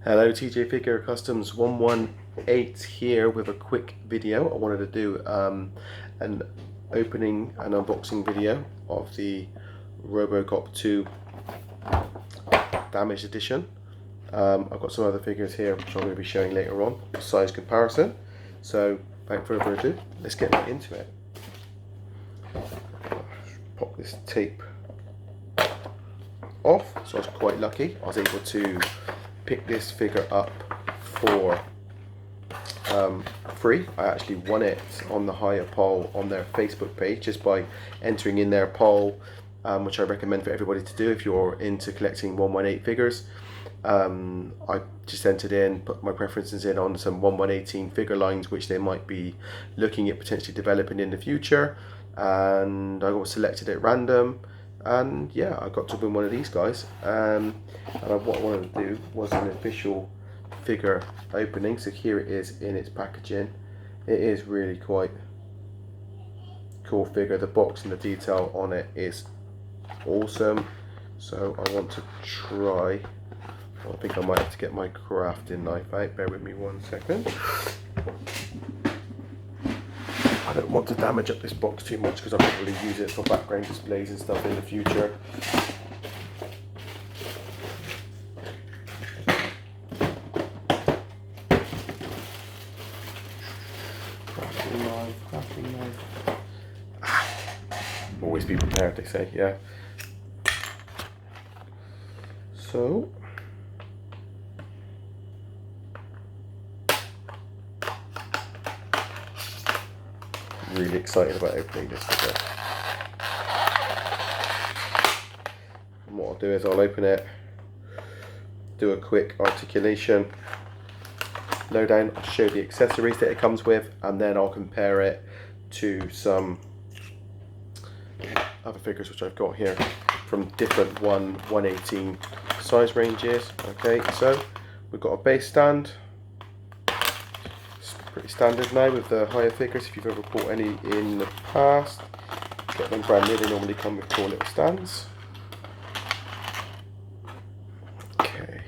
Hello, TJ Figure Customs 118 here with a quick video. I wanted to do an opening and unboxing video of the Robocop 2 Damaged Edition. I've got some other figures here which I'm going to be showing later on, size comparison. So without further ado, let's get right into it. Pop this tape off. So I was quite lucky. I was able to pick this figure up for free. I actually won it on the Hiya poll on their Facebook page just by entering in their poll, which I recommend for everybody to do if you're into collecting 118 figures. I just entered in, put my preferences in on some 118 figure lines which they might be looking at potentially developing in the future, and I got selected at random. And yeah, I got to win one of these guys, and what I wanted to do was an official figure opening. So here it is in its packaging. It is really quite cool figure. The box and the detail on it is awesome. So I want to try, I think I might have to get my crafting knife out. Bear with me 1 second. I don't want to damage up this box too much because I'll probably use it for background displays and stuff in the future. Crafting knife. Always be prepared, they say, yeah. So really excited about opening this figure. And what I'll do is I'll open it, do a quick articulation lowdown, I'll show the accessories that it comes with, and then I'll compare it to some other figures which I've got here from different 118 size ranges. Okay, so we've got a base stand. Pretty standard now with the higher figures. If you've ever bought any in the past, get them brand new, they normally come with 4 little stands. Okay,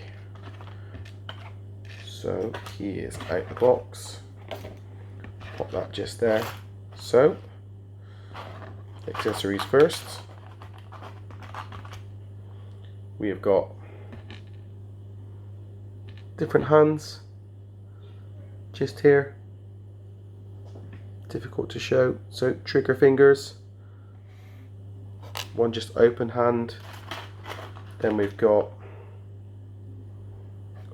so he is out the box. Pop that just there. So, accessories first. We have got different hands just here, difficult to show. So trigger fingers, one just open hand. Then we've got,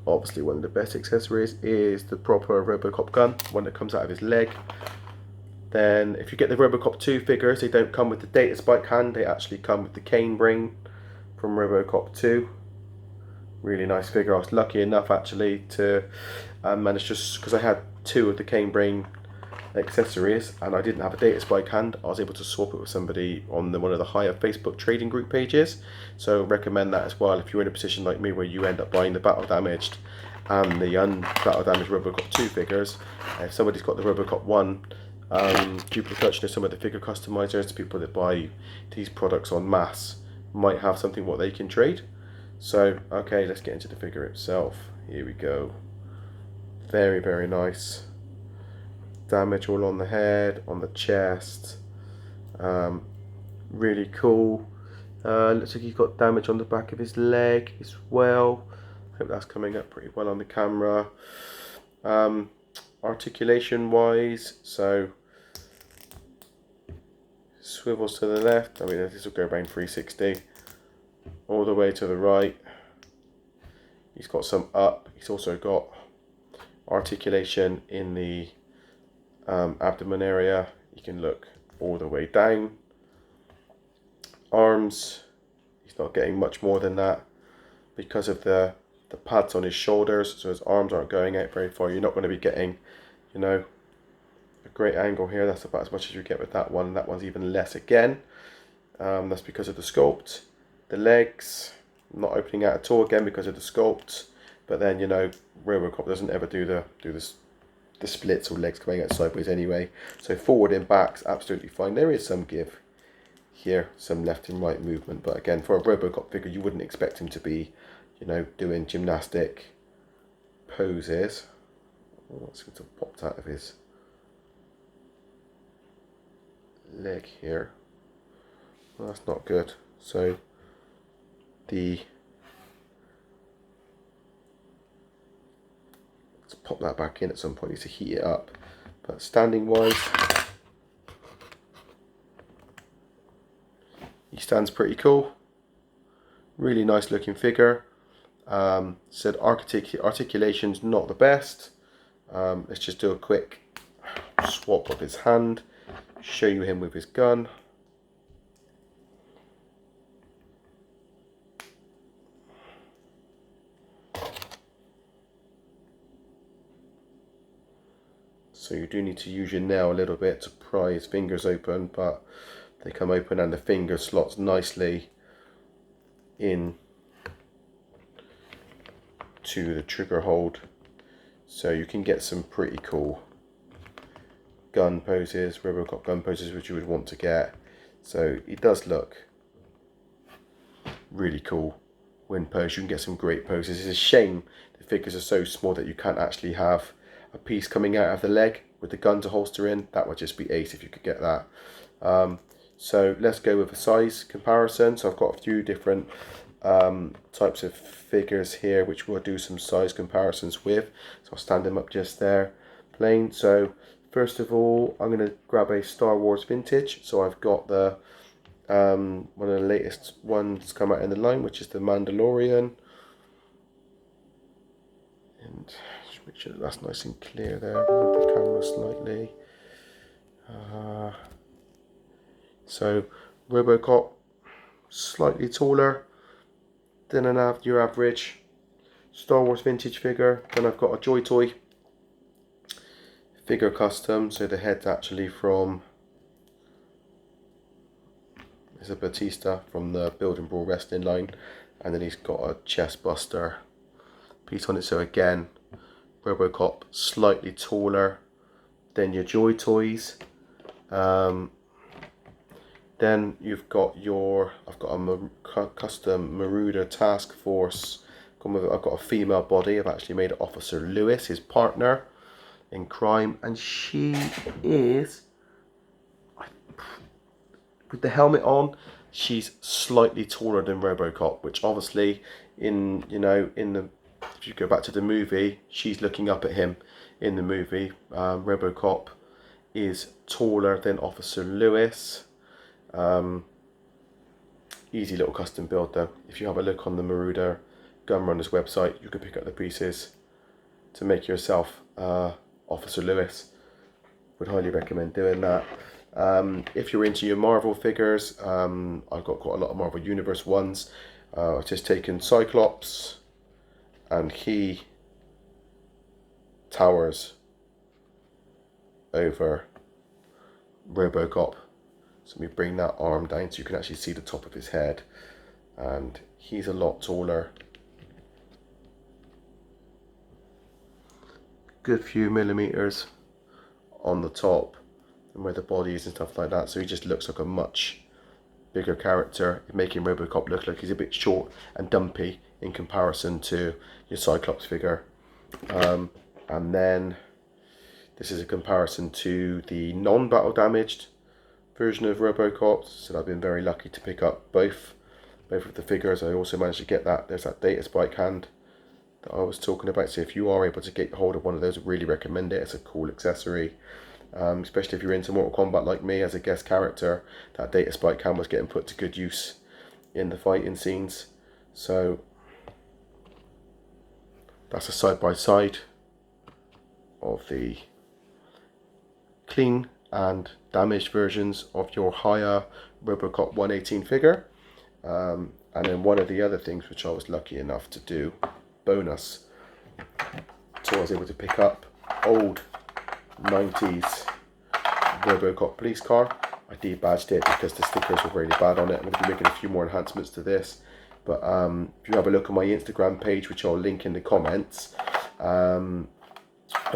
obviously one of the best accessories is the proper Robocop gun, one that comes out of his leg. Then if you get the Robocop 2 figures, they don't come with the data spike hand, they actually come with the cane brain from Robocop 2. Really nice figure. I was lucky enough actually to manage, just because I had 2 of the cane brain accessories and I didn't have a data spike hand, I was able to swap it with somebody on one of the higher Facebook trading group pages. So recommend that as well if you're in a position like me where you end up buying the battle damaged and the battle damaged Robocop 2 figures. If somebody's got the Robocop 1 duplication of some of the figure customizers, people that buy these products en masse might have something what they can trade. So okay, let's get into the figure itself. Here we go. Very, very nice. Damage all on the head, on the chest. Really cool. Looks like he's got damage on the back of his leg as well. Hope that's coming up pretty well on the camera. Articulation wise, so swivels to the left. I mean, this will go around 360. All the way to the right. He's got some up. He's also got articulation in the abdomen area. You can look all the way down. Arms, he's not getting much more than that because of the pads on his shoulders, so his arms aren't going out very far. You're not going to be getting, you know, a great angle here. That's about as much as you get with that one. That one's even less again. That's because of the sculpt. The legs, not opening out at all again because of the sculpt. But then, you know, Robocop doesn't ever do the splits or legs coming out sideways anyway. So forward and back's absolutely fine. There is some give here, some left and right movement, but again, for a Robocop figure, you wouldn't expect him to be, you know, doing gymnastic poses. Oh, it's going to pop out of his leg here. Well, that's not good. So let's pop that back in at some point. Need to heat it up. But standing wise, he stands pretty cool. Really nice looking figure. Said articulation's not the best. Let's just do a quick swap of his hand, show you him with his gun. So you do need to use your nail a little bit to pry his fingers open, but they come open and the finger slots nicely in to the trigger hold. So you can get some pretty cool gun poses, Robocop gun poses, which you would want to get. So he does look really cool when posed. You can get some great poses. It's a shame the figures are so small that you can't actually have a piece coming out of the leg with the gun to holster in. That would just be ace if you could get that. So let's go with a size comparison. So I've got a few different types of figures here which we'll do some size comparisons with. So I'll stand them up just there plain. So first of all, I'm going to grab a Star Wars vintage. So I've got the one of the latest ones come out in the line, which is the Mandalorian. And just make sure that's nice and clear there. Move the camera slightly. So Robocop, slightly taller than your average Star Wars vintage figure. Then I've got a Joy Toy figure custom. So the head's actually from, it's a Batista from the Build and Brawl wrestling line, and then he's got a chest buster piece on it. So again, Robocop slightly taller than your Joy Toys. Then you've got I've got a custom Marauder Task Force. I've got a female body. I've actually made it Officer Lewis, his partner in crime, and she is, with the helmet on, she's slightly taller than Robocop, which obviously if you go back to the movie, she's looking up at him in the movie. Robocop is taller than Officer Lewis. Easy little custom build though. If you have a look on the Marauder Gunrunners website, you can pick up the pieces to make yourself Officer Lewis. Would highly recommend doing that. If you're into your Marvel figures, I've got quite a lot of Marvel Universe ones. I've just taken Cyclops, and he towers over Robocop. So let me bring that arm down so you can actually see the top of his head, and he's a lot taller. Good few millimeters on the top and where the body is and stuff like that. So he just looks like a much bigger character, making Robocop look like he's a bit short and dumpy in comparison to your Cyclops figure. And then this is a comparison to the non-battle damaged version of Robocop. So I've been very lucky to pick up both of the figures. I also managed to get that. There's that data spike hand that I was talking about. So if you are able to get hold of one of those, I really recommend it. It's a cool accessory, especially if you're into Mortal Kombat like me as a guest character. That data spike hand was getting put to good use in the fighting scenes. So that's a side by side of the clean and damaged versions of your Hiya Robocop 118 figure. And then one of the other things which I was lucky enough to do, bonus, so I was able to pick up old 90s Robocop Police Car. I debadged it because the stickers were really bad on it. I'm going to be making a few more enhancements to this. But if you have a look on my Instagram page, which I'll link in the comments, I've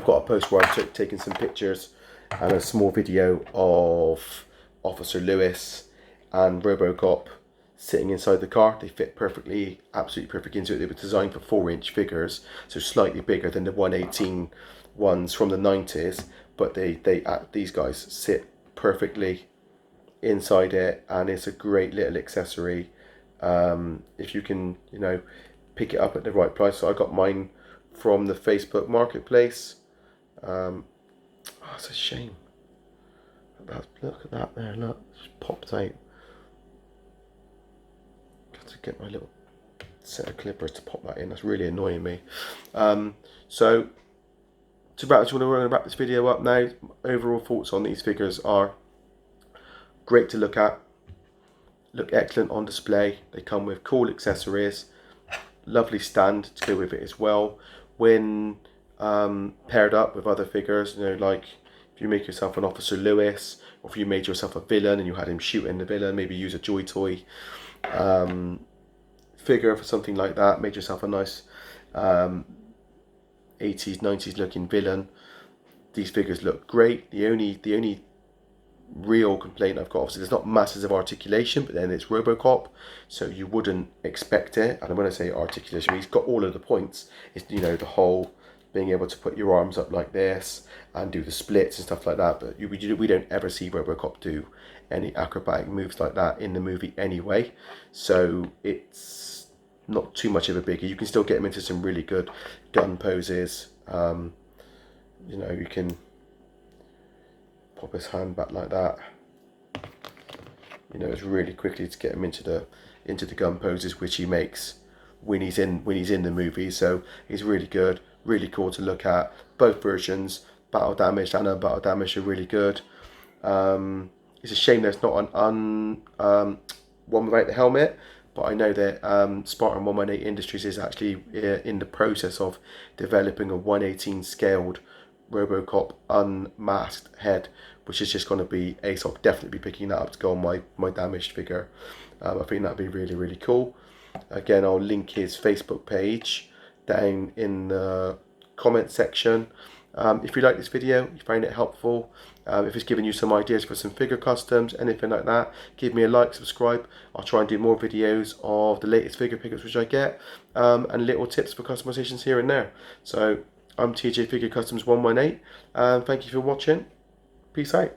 got a post where I'm taking some pictures and a small video of Officer Lewis and Robocop sitting inside the car. They fit perfectly, absolutely perfect into it. They were designed for 4-inch figures, so slightly bigger than the 118 ones from the 90s, but these guys sit perfectly inside it, and it's a great little accessory if you can, you know, pick it up at the right price. So I got mine from the Facebook Marketplace. Oh, it's a shame. Look at that there, look, it's popped out. Got to get my little set of clippers to pop that in. That's really annoying me. So to wrap, we're going to wrap this video up now. Overall thoughts on these figures are great to look at, look excellent on display. They come with cool accessories, lovely stand to go with it as well. When paired up with other figures, you know, like if you make yourself an Officer Lewis, or if you made yourself a villain and you had him shooting the villain, maybe use a Joy Toy figure for something like that. Made yourself a nice 80s, 90s looking villain. These figures look great. The only real complaint I've got, obviously there's not masses of articulation, but then it's Robocop, so you wouldn't expect it. And when I say articulation, he's got all of the points. It's, you know, the whole being able to put your arms up like this and do the splits and stuff like that, but we don't ever see Robocop do any acrobatic moves like that in the movie anyway, so it's not too much of a biggie. You can still get him into some really good gun poses. You know, you can pop his hand back like that. You know, it's really quickly to get him into the gun poses, which he makes when he's in the movie. So he's really good, really cool to look at. Both versions, battle damaged and unbattle damaged, are really good. It's a shame there's not an one without the helmet, but I know that Spartan 118 Industries is actually in the process of developing a 118 scaled Robocop unmasked head, which is just going to be ace. I'll definitely be picking that up to go on my damaged figure. I think that'd be really, really cool. Again, I'll link his Facebook page down in the comment section. If you like this video, you find it helpful, if it's giving you some ideas for some figure customs, anything like that, give me a like, subscribe. I'll try and do more videos of the latest figure pickups which I get, and little tips for customizations here and there. So I'm TJ Figure Customs 118, and thank you for watching. Peace out.